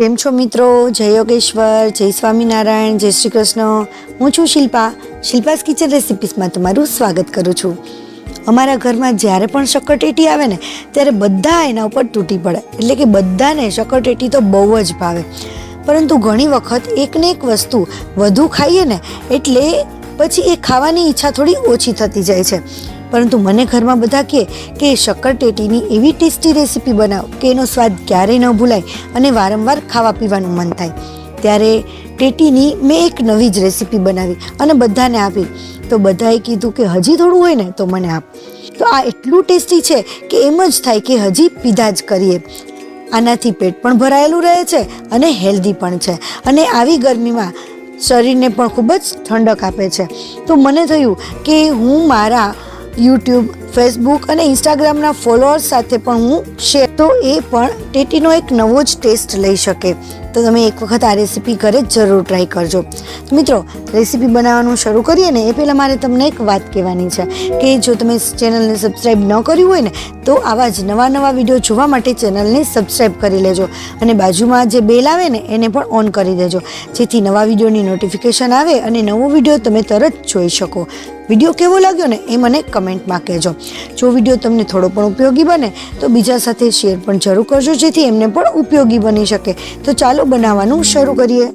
કેમ છો મિત્રો? જય યોગેશ્વર, જય સ્વામિનારાયણ, જય શ્રી કૃષ્ણ. હું છું શિલ્પાસ કિચન રેસિપીસમાં તમારું સ્વાગત કરું છું. અમારા ઘરમાં જ્યારે પણ શક્કરટેટી આવે ને ત્યારે બધા એના ઉપર તૂટી પડે, એટલે કે બધાને શક્કરટેટી તો બહુ જ ભાવે. પરંતુ ઘણી વખત એકને એક વસ્તુ વધુ ખાઈએ ને એટલે પછી એ ખાવાની ઈચ્છા થોડી ઓછી થતી જાય છે. પરંતુ મને ઘરમાં બધા કહે કે શક્કરટેટીની એવી ટેસ્ટી રેસીપી બનાવ કે એનો સ્વાદ ક્યારેય ન ભૂલાય અને વારંવાર ખાવા પીવાનું મન થાય. ત્યારે ટેટીની મેં એક નવી જ રેસીપી બનાવી અને બધાને આપી. તો બધાએ કીધું કે હજી થોડું હોય ને તો મને આપ. તો આ એટલું ટેસ્ટી છે કે એમ જ થાય કે હજી પીધા જ કરીએ. આનાથી પેટ પણ ભરાયેલું રહે છે અને હેલ્ધી પણ છે, અને આવી ગરમીમાં શરીરને પણ ખૂબ જ ઠંડક આપે છે. તો મને થયું કે હું મારા યુટ્યુબ, ફેસબુક અને ઇન્સ્ટાગ્રામના ફોલોઅર્સ સાથે પણ હું શેર, તો એ પણ ટેટીનો એક નવો જ ટેસ્ટ લઈ શકે. તો તમે એક વખત આ રેસીપી ઘરે જરૂર ટ્રાય કરજો. તો મિત્રો, રેસીપી બનાવવાનું શરૂ કરીએ ને એ પહેલાં મારે તમને એક વાત કહેવાની છે કે જો તમે ચેનલને સબસ્ક્રાઈબ ન કર્યું હોય ને તો આવા જ નવા વિડીયો જોવા માટે ચેનલને સબસ્ક્રાઈબ કરી લેજો, અને બાજુમાં જે બેલ આવે ને એને પણ ઓન કરી દેજો, જેથી નવા વિડીયોની નોટિફિકેશન આવે અને નવો વિડીયો તમે તરત જોઈ શકો. વિડીયો કેવો લાગ્યો ને એ મને કમેન્ટમાં કહેજો. જો વિડીયો તમને થોડો પણ ઉપયોગી બને તો બીજા સાથે શેર પણ જરૂર કરજો, જેથી એમને પણ ઉપયોગી બની શકે. તો ચાલો બનાવવાનું શરૂ કરીએ.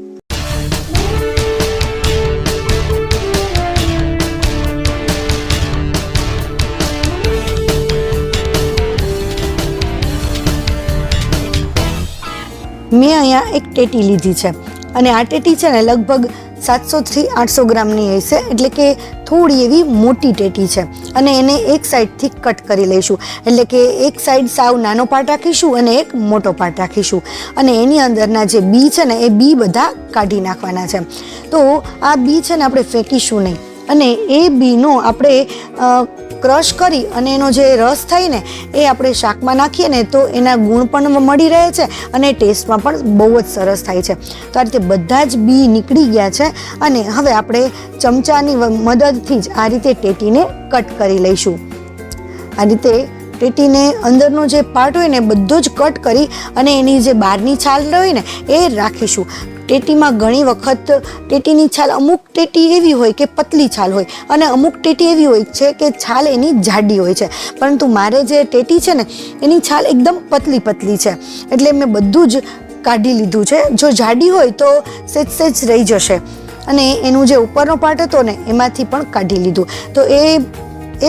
મેં અહીંયા એક ટેટી લીધી છે, અને આ ટેટી છે ને લગભગ 700 થી 800 ગ્રામની હશે, એટલે કે થોડી એવી મોટી ટેટી છે. અને એને એક સાઈડથી કટ કરી લઈશું, એટલે કે એક સાઈડ સાવ નાનો પાર્ટ રાખીશું અને એક મોટો પાર્ટ રાખીશું, અને એની અંદરના જે બી છે ને એ બી બધા કાઢી નાખવાના છે. તો આ બી છે ને આપણે ફેંકીશું નહીં, અને એ બીનો આપણે ક્રશ કરી અને એનો જે રસ થાય ને એ આપણે શાકમાં નાખીએ ને તો એના ગુણ પણ મળી રહે છે અને ટેસ્ટમાં પણ બહુ જ સરસ થાય છે. તો આ રીતે બધા જ બી નીકળી ગયા છે, અને હવે આપણે ચમચાની મદદથી જ આ રીતે ટેટીને કટ કરી લઈશું. આ રીતે ટેટીને અંદરનો જે પાર્ટ હોય ને બધો જ કટ કરી અને એની જે બહારની છાલ હોય ને એ રાખીશું. ટેટીમાં ઘણી વખત ટેટીની છાલ, અમુક ટેટી એવી હોય કે પતલી છાલ હોય, અને અમુક ટેટી એવી હોય છે કે છાલ એની જાડી હોય છે. પરંતુ મારે જે ટેટી છે ને એની છાલ એકદમ પતલી છે, એટલે મેં બધું જ કાઢી લીધું છે. જો જાડી હોય તો સેજ રહી જશે, અને એનું જે ઉપરનો પાર્ટ હતો ને એમાંથી પણ કાઢી લીધું. તો એ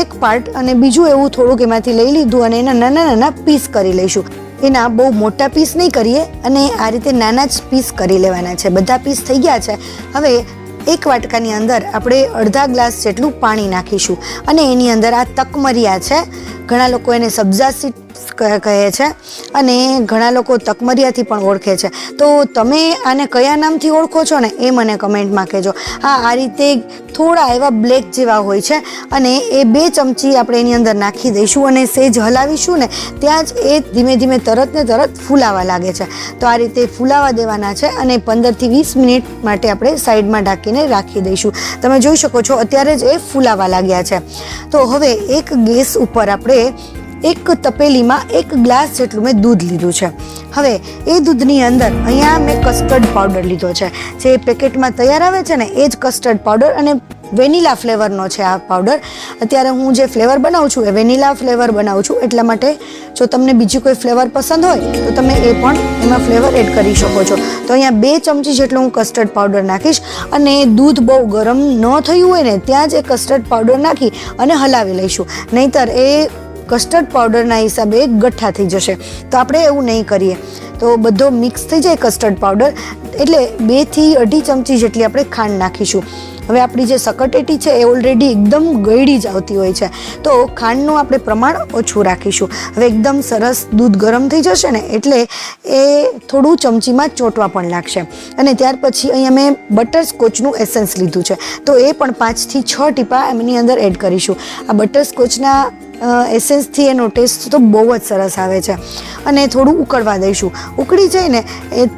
એક પાર્ટ અને બીજું એવું થોડુંક એમાંથી લઈ લીધું, અને એના નાના પીસ કરી લઈશું. એના બહુ મોટા પીસ નહીં કરીએ, અને આ રીતે નાના જ પીસ કરી લેવાના છે. બધા પીસ થઈ ગયા છે. હવે એક વાટકાની અંદર આપણે અડધા ગ્લાસ જેટલું પાણી નાખીશું, અને એની અંદર આ તકમરિયા છે, ઘણા લોકો એને સબ્જા સીડ કહે છે, અને ઘણા લોકો તકમરિયાથી પણ ઓળખે છે. તો તમે આને કયા નામથી ઓળખો છો ને એ મને કમેન્ટમાં કહેજો. હા, આ રીતે થોડા એવા બ્લેક જેવા હોય છે, અને એ 2 ચમચી આપણે એની અંદર નાખી દઈશું, અને સેજ હલાવીશું ને ત્યાં જ એ ધીમે તરત ફૂલાવા લાગે છે. તો આ રીતે ફૂલાવા દેવાના છે, અને 15 થી 20 મિનિટ માટે આપણે સાઈડમાં ઢાંકીને રાખી દઈશું. તમે જોઈ શકો છો અત્યારે જ એ ફૂલાવા લાગ્યા છે. તો હવે એક ગેસ ઉપર આપણે એક તપેલીમાં 1 ગ્લાસ જેટલું મેં દૂધ લીધું છે. હવે એ દૂધની અંદર અહીંયા મેં કસ્ટર્ડ પાવડર લીધો છે. જે પેકેટમાં તૈયાર આવે છે ને એ જ કસ્ટર્ડ પાવડર, અને વેનીલા ફ્લેવરનો છે આ પાવડર. અત્યારે હું જે ફ્લેવર બનાવું છું એ વેનીલા ફ્લેવર બનાવું છું, એટલા માટે જો તમને બીજી કોઈ ફ્લેવર પસંદ હોય તો તમે એ પણ એમાં ફ્લેવર એડ કરી શકો છો. તો અહીંયા 2 ચમચી જેટલું હું કસ્ટર્ડ પાવડર નાખીશ, અને દૂધ બહુ ગરમ ન થયું હોય ને ત્યાં જ એ કસ્ટર્ડ પાવડર નાખી અને હલાવી લઈશું, નહીંતર એ કસ્ટર્ડ પાવડરના હિસાબે ગઠ્ઠા થઈ જશે. તો આપણે એવું નહીં કરીએ. તો બધો મિક્સ થઈ જાય કસ્ટર્ડ પાવડર, એટલે 2 થી 2.5 ચમચી જેટલી આપણે ખાંડ નાખીશું. હવે આપણી જે શક્કરટેટી છે એ ઓલરેડી એકદમ ગળી જ આવતી હોય છે, તો ખાંડનું આપણે પ્રમાણ ઓછું રાખીશું. હવે એકદમ સરસ દૂધ ગરમ થઈ જશે ને એટલે એ થોડું ચમચીમાં ચોંટવા પણ લાગશે. અને ત્યાર પછી અહીંયા મેં બટરસ્કોચનું એસેન્સ લીધું છે, તો એ પણ 5 થી 6 ટીપા એમની અંદર એડ કરીશું. આ બટરસ્કોચના એસેન્સથી એનો ટેસ્ટ તો બહુ જ સરસ આવે છે. અને થોડું ઉકળવા દઈશું. ઉકળી જાય ને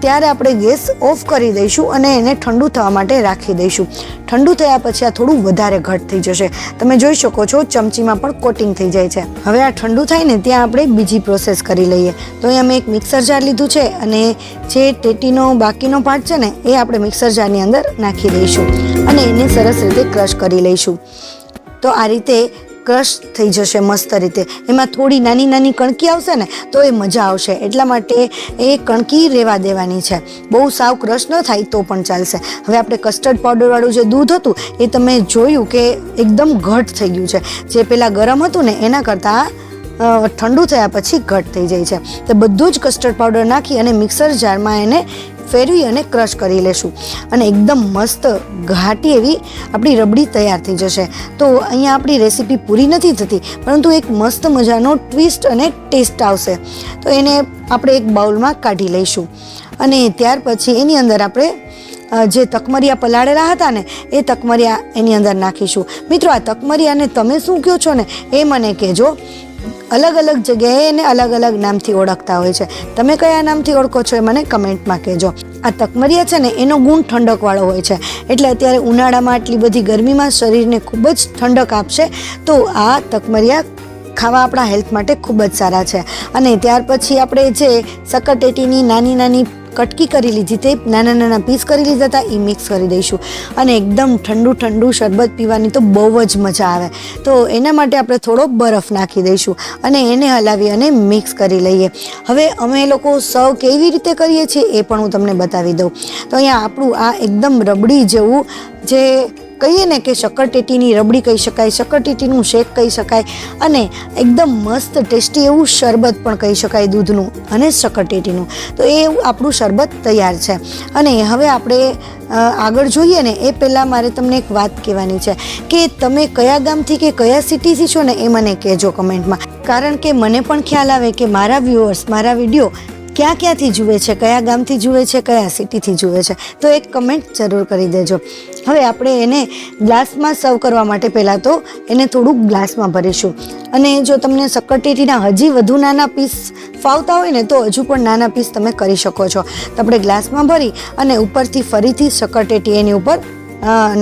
ત્યારે આપણે ગેસ ઓફ કરી દઈશું અને એને ઠંડુ થવા માટે રાખી દઈશું. ઠંડુ થયા પછી આ થોડું વધારે ઘટ થઈ જશે. તમે જોઈ શકો છો ચમચીમાં પણ કોટિંગ થઈ જાય છે. હવે આ ઠંડુ થાય ને ત્યાં આપણે બીજી પ્રોસેસ કરી લઈએ. તો અહીંયા મેં એક મિક્સર જાર લીધું છે અને જે ટેટીનો બાકીનો પાર્ટ છે ને એ આપણે મિક્સર જારની અંદર નાખી દઈશું અને એને સરસ રીતે ક્રશ કરી લઈશું. તો આ રીતે ક્રશ થઈ જશે મસ્ત રીતે. એમાં થોડી નાની નાની કણકી આવશે ને તો એ મજા આવશે, એટલા માટે એ કણકી રહેવા દેવાની છે. બહુ સાવ ક્રશ ન થાય તો પણ ચાલશે. હવે આપણે કસ્ટર્ડ પાવડરવાળું જે દૂધ હતું એ તમે જોયું કે એકદમ ઘટ થઈ ગયું છે. જે પહેલાં ગરમ હતું ને એના કરતાં ઠંડુ થયા પછી ઘટ થઈ જાય છે. તો બધું જ કસ્ટર્ડ પાવડર નાખી અને મિક્સર જારમાં એને ફેરવી અને ક્રશ કરી લેશું અને એકદમ મસ્ત ઘાટી એવી આપણી રબડી તૈયાર થઈ જશે. તો અહીંયા આપણી રેસીપી પૂરી નથી થતી, પરંતુ એક મસ્ત મજાનો ટ્વિસ્ટ અને ટેસ્ટ આવશે. તો એને આપણે એક બાઉલમાં કાઢી લઈશું અને ત્યાર પછી એની અંદર આપણે જે તકમરિયા પલાળેલા હતા ને એ તકમરિયા એની અંદર નાખીશું. મિત્રો, આ તકમરિયાને તમે શું કહો છો ને એ મને કહેજો. અલગ અલગ જગ્યાએ એને અલગ અલગ નામથી ઓળખતા હોય છે. તમે કયા નામથી ઓળખો છો એ મને કમેન્ટમાં કહેજો. આ તકમરિયા છે ને એનો ગુણ ઠંડકવાળો હોય છે, એટલે અત્યારે ઉનાળામાં આટલી બધી ગરમીમાં શરીરને ખૂબ જ ઠંડક આપશે. તો આ તકમરિયા ખાવા આપણા હેલ્થ માટે ખૂબ જ સારા છે. અને ત્યાર પછી આપણે જે સક્કરટેટીની નાની નાની કટકી કરી લીધી તે નાના નાના પીસ કરી લીધા હતા એ મિક્સ કરી દઈશું અને એકદમ ઠંડુ ઠંડુ શરબત પીવાની તો બહુ જ મજા આવે. તો એના માટે આપણે થોડો બરફ નાખી દઈશું અને એને હલાવી અને મિક્સ કરી લઈએ. હવે અમે લોકો સર્વ કેવી રીતે કરીએ છીએ એ પણ હું તમને બતાવી દઉં. તો અહીંયા આપણું આ એકદમ રબડી જેવું જે કહીએ ને કે શક્કરટેટીની રબડી કહી શકાય, શક્કરટેટીનું શેક કહી શકાય અને એકદમ મસ્ત ટેસ્ટી એવું શરબત પણ કહી શકાય દૂધનું અને શક્કરટેટીનું. તો એ આપણું શરબત તૈયાર છે. અને હવે આપણે આગળ જોઈએ ને એ પહેલાં મારે તમને એક વાત કહેવાની છે કે તમે કયા ગામથી કે કયા સિટીથી છો ને એ મને કહેજો કમેન્ટમાં. કારણ કે મને પણ ખ્યાલ આવે કે મારા વ્યુઅર્સ મારા વિડીયો ક્યાંથી જુએ છે, કયા ગામથી જુએ છે, કયા સિટીથી જુએ છે. તો એક કમેન્ટ જરૂર કરી દેજો. હવે આપણે એને ગ્લાસમાં સર્વ કરવા માટે પહેલાં તો એને થોડુંક ગ્લાસમાં ભરીશું. અને જો તમને શક્કરટેટીના હજી વધુ નાના પીસ ફાવતા હોય ને તો હજુ પણ નાના પીસ તમે કરી શકો છો. તો આપણે ગ્લાસમાં ભરી અને ઉપરથી ફરીથી શક્કરટેટી એની ઉપર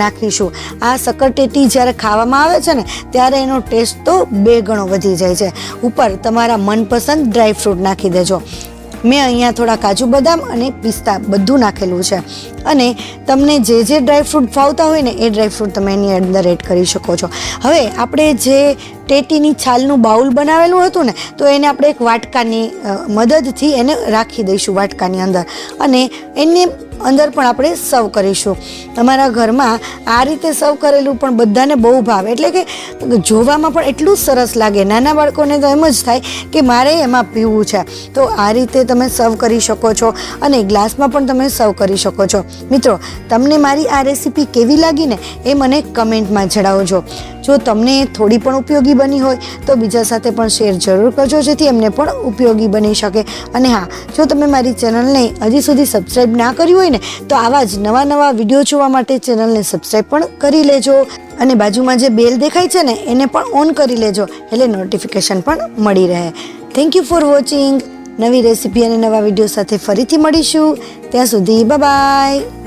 નાખીશું. આ શક્કરટેટી જ્યારે ખાવામાં આવે છે ને ત્યારે એનો ટેસ્ટ તો 2 ગણો વધી જાય છે. ઉપર તમારા મનપસંદ ડ્રાયફ્રૂટ નાખી દેજો. મેં અહીંયા થોડા કાજુ બદામ અને પિસ્તા બધું નાખેલું છે અને તમને જે ડ્રાયફ્રૂટ ફાવતા હોય ને એ ડ્રાયફ્રૂટ તમે એની અંદર એડ કરી શકો છો. હવે આપણે જે ટેટીની છાલનું બાઉલ બનાવેલું હતું ને તો એને આપણે એક વાટકાની મદદથી એને રાખી દઈશું વાટકાની અંદર અને એને અંદર પણ આપણે સર્વ કરીશું. અમારા ઘરમાં આ રીતે સર્વ કરેલું પણ બધાને બહુ ભાવે, એટલે કે જોવામાં પણ એટલું સરસ લાગે. નાના બાળકોને તો એમ જ થાય કે મારે એમાં પીવું છે. તો આ રીતે તમે સર્વ કરી શકો છો અને ગ્લાસમાં પણ તમે સર્વ કરી શકો છો. મિત્રો, તમને મારી આ રેસીપી કેવી લાગી ને એ મને કમેન્ટમાં જણાવજો. જો તમને થોડી પણ ઉપયોગી બની હોય તો બીજા સાથે પણ શેર જરૂર કરજો, જેથી એમને પણ ઉપયોગી બની શકે. અને હા, જો તમે મારી ચેનલને હજી સુધી સબસ્ક્રાઈબ ના કર્યું હોય ને તો આવા જ નવા નવા વિડીયો જોવા માટે ચેનલને સબસ્ક્રાઈબ પણ કરી લેજો અને બાજુમાં જે બેલ દેખાય છે ને એને પણ ઓન કરી લેજો, એટલે નોટિફિકેશન પણ મળી રહે. Thank you for watching. નવી રેસીપી અને નવા વિડીયો સાથે ફરીથી મળીશું. ત્યાં સુધી બાય બાય.